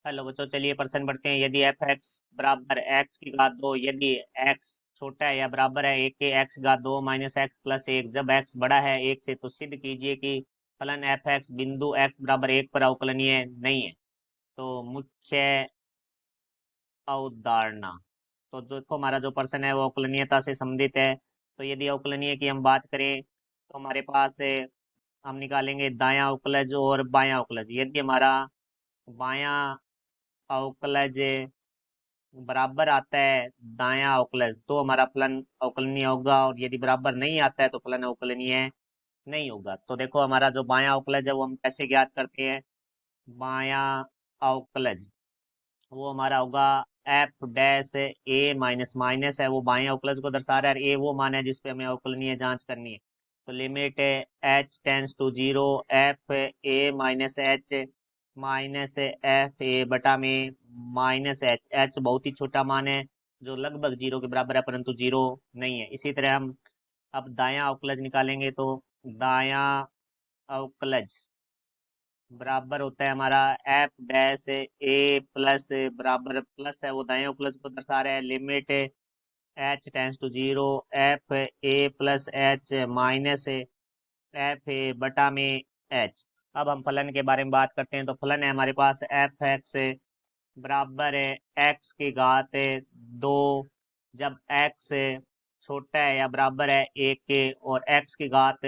Hello बच्चों, चलिए प्रश्न पढ़ते हैं। यदि एफ एक्स बराबर एक्स की घात दो, यदि एक्स छोटा है या बराबर है एक के एक्स घात दो माइनस एक्स प्लस एक, जब एक्स बड़ा है एक से, तो सिद्ध कीजिए कि फलन एफ एक्स बिंदु एक्स बराबर एक पर अवकलनीय नहीं है। तो मुख्य अवधारणा। तो देखो, हमारा जो प्रश्न है वो अवकलनीयता से संबंधित है। तो यदि अवकलनीय की हम बात करें तो हमारे पास हम निकालेंगे दायां अवकलज और बायां अवकलज। यदि हमारा बायां अवकलज बराबर आता है दायां अवकलज, तो हमारा फलन अवकलनीय होगा, और यदि बराबर नहीं आता है तो फलन अवकलनीय नहीं होगा। तो देखो, हमारा जो बायां अवकलज है वो हम कैसे ज्ञात करते हैं। बायां अवकलज वो हमारा होगा एफ डैश ए माइनस माइनस है, वो बाएं अवकलज को दर्शा रहा है। ए वो मान है जिसपे हमें अवकलनीय जांच करनी है। तो limit h tends to zero f a minus h minus f a बटा में माइनस एच। एच बहुत ही छोटा मान है जो लगभग जीरो के बराबर है, परंतु जीरो नहीं है। इसी तरह हम अब दायां अवकलज निकालेंगे। तो दायां अवकलज बराबर होता है हमारा एफ डैश ए प्लस, बराबर प्लस है, वो दाएं प्लस को दर्शा रहा है। Limit h tends to zero f a plus h minus f a बटा में एच। अब हम फलन के बारे में बात करते हैं। तो फलन है हमारे पास एफ एक्स बराबर है एक्स की घात दो, जब एक्स छोटा है या बराबर है एक के, और एक्स की घात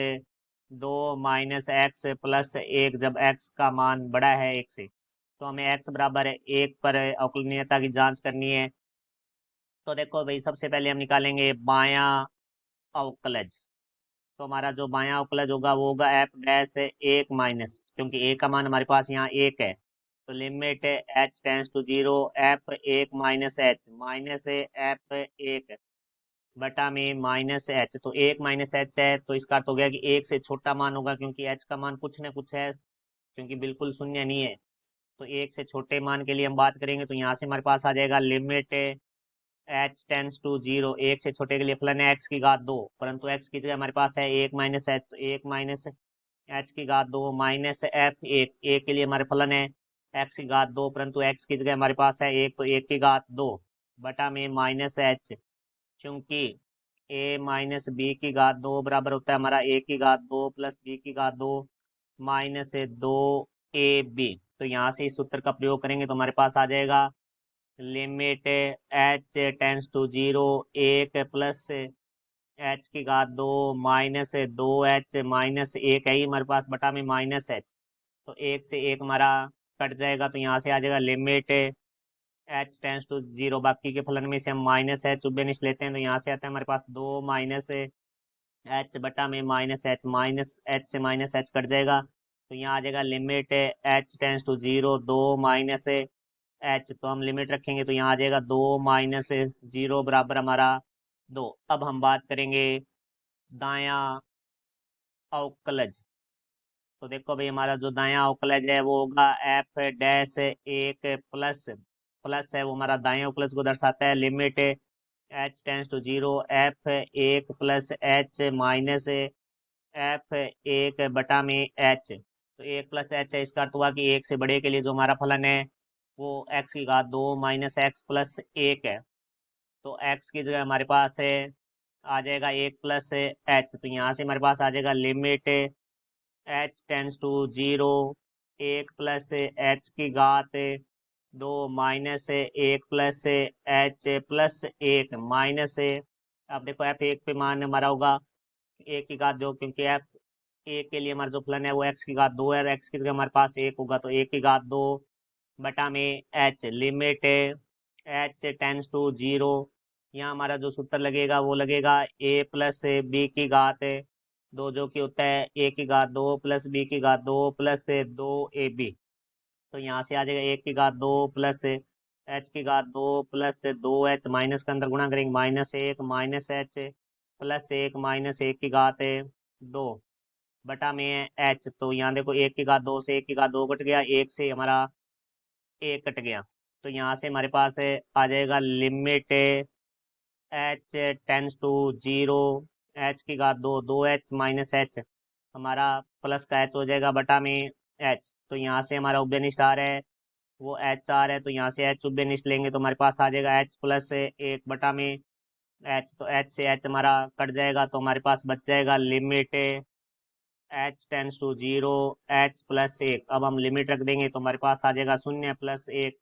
दो माइनस एक्स प्लस एक, जब एक्स का मान बड़ा है एक से। तो हमें एक्स बराबर है एक पर अवकलनीयता की जांच करनी है। तो देखो भाई, सबसे पहले हम निकालेंगे बायां अवकलज। तो हमारा जो बायां अवकलज होगा वो होगा एफ डैश एक माइनस, क्योंकि ए का मान हमारे पास यहाँ एक है। तो limit h tends to zero f एक माइनस एफ एक बटा में माइनस एच। तो एक माइनस एच है, तो इसका अर्थ हो गया कि एक से छोटा मान होगा, क्योंकि एच का मान कुछ न कुछ है, क्योंकि बिल्कुल शून्य नहीं है। तो एक से छोटे मान के लिए हम बात करेंगे। तो यहाँ से हमारे पास आ जाएगा limit h tends to zero, एक से छोटे के लिए फलन है एक्स की घात दो, परंतु एक्स की जगह हमारे पास है एक माइनस एच। तो एक माइनस एच की घात दो माइनस एफ एक, एक के लिए हमारे फलन है एक्स की घात दो, परंतु एक्स की जगह हमारे पास है एक, तो एक की घात दो बटा में माइनस एच। चूंकि ए माइनस बी की घात दो बराबर होता है हमारा ए की घात दो प्लस बी की घात दो माइनस दो ए बी। तो यहाँ से इस सूत्र का प्रयोग करेंगे तो हमारे पास आ जाएगा limit h tends to zero एक प्लस एच की घात दो माइनस दो एच माइनस एक है ही हमारे पास, बटा में माइनस एच। तो एक से एक हमारा कट जाएगा, तो यहाँ से आ जाएगा limit h tends to zero. बाकी के फलन में से हम माइनस एच बेनिश लेते हैं, तो यहाँ से आता है हमारे पास दो माइनस एच बटा में माइनस एच से माइनस एच कट जाएगा। तो यहाँ आ जाएगा limit h tends to zero दो माइनस एच। तो हम लिमिट रखेंगे तो यहाँ आ जाएगा दो माइनस जीरो बराबर हमारा दो। अब हम बात करेंगे दायां अवकलज। तो देखो भाई, हमारा जो दायां अवकलज है वो होगा एफ डैश एक प्लस, प्लस है वो हमारा दाएं अवकलज को दर्शाता है। Limit h tends to zero f एक प्लस एच माइनस एफ एक बटा में एच। तो एक प्लस एच है, इसका अर्थ हुआ कि एक से बड़े के लिए जो हमारा फलन है वो एक्स की घात दो माइनस एक्स प्लस एक है। तो एक्स की जगह हमारे पास है आ जाएगा एक प्लस एच। तो यहाँ से हमारे पास आ जाएगा limit h tends to zero एक प्लस एच की घात दो माइनस एक प्लस एच प्लस एक माइनस। अब देखो, एफ एक पे मान हमारा होगा एक की घात दो, क्योंकि एफ एक के लिए हमारा जो फलन है वो एक्स की घात दो है, और एक्स की जगह हमारे पास एक होगा, तो एक की घात दो बटा में h. Limit h tends to zero, यहाँ हमारा जो सूत्र लगेगा वो लगेगा ए प्लस बी की घात दो, जो कि होता है ए की घात दो प्लस बी की घात दो प्लस दो ए बी। तो यहाँ से आ जाएगा एक की घात दो प्लस एच की घात दो प्लस दो एच, माइनस के अंदर गुणा करेंगे माइनस एक माइनस एच प्लस एक माइनस एक की घात दो बटा में एच। तो यहाँ देखो, एक की घात दो से एक की घात दो कट गया, एक से हमारा एक कट गया। तो यहाँ से हमारे पास आ जाएगा limit h tends to zero h की घात दो दो एच माइनस एच, हमारा प्लस का एच हो जाएगा बटा में एच। तो यहाँ से हमारा उभयनिष्ठ आ रहा है वो एच आर है, तो यहाँ से एच उभयनिष्ठ लेंगे तो हमारे पास आ जाएगा एच प्लस 1/में एच, तो एच से एच हमारा कट जाएगा, तो हमारे पास बच जाएगा limit h tends to 0 h+1। अब हम लिमिट रख देंगे तो हमारे पास आ जाएगा 0+1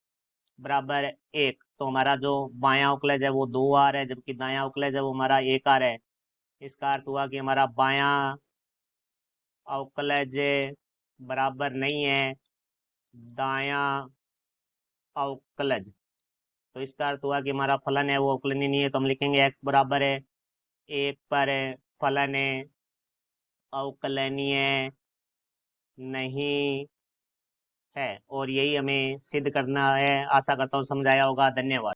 बराबर 1। तो हमारा जो बायां अवकलज है वो 2r है, जबकि दायां अवकलज है वो हमारा 1r है। इसका अर्थ हुआ कि हमारा बायां अवकलज बराबर नहीं है दायां अवकलज। तो इसका अर्थ हुआ कि हमारा फलन है वो अवकलनीय नहीं है, तो हम लिखेंगे x बराबर है 1 पर फलन अवकलनीय नहीं है। और यही हमें सिद्ध करना है। आशा करता हूँ समझ आया होगा। धन्यवाद।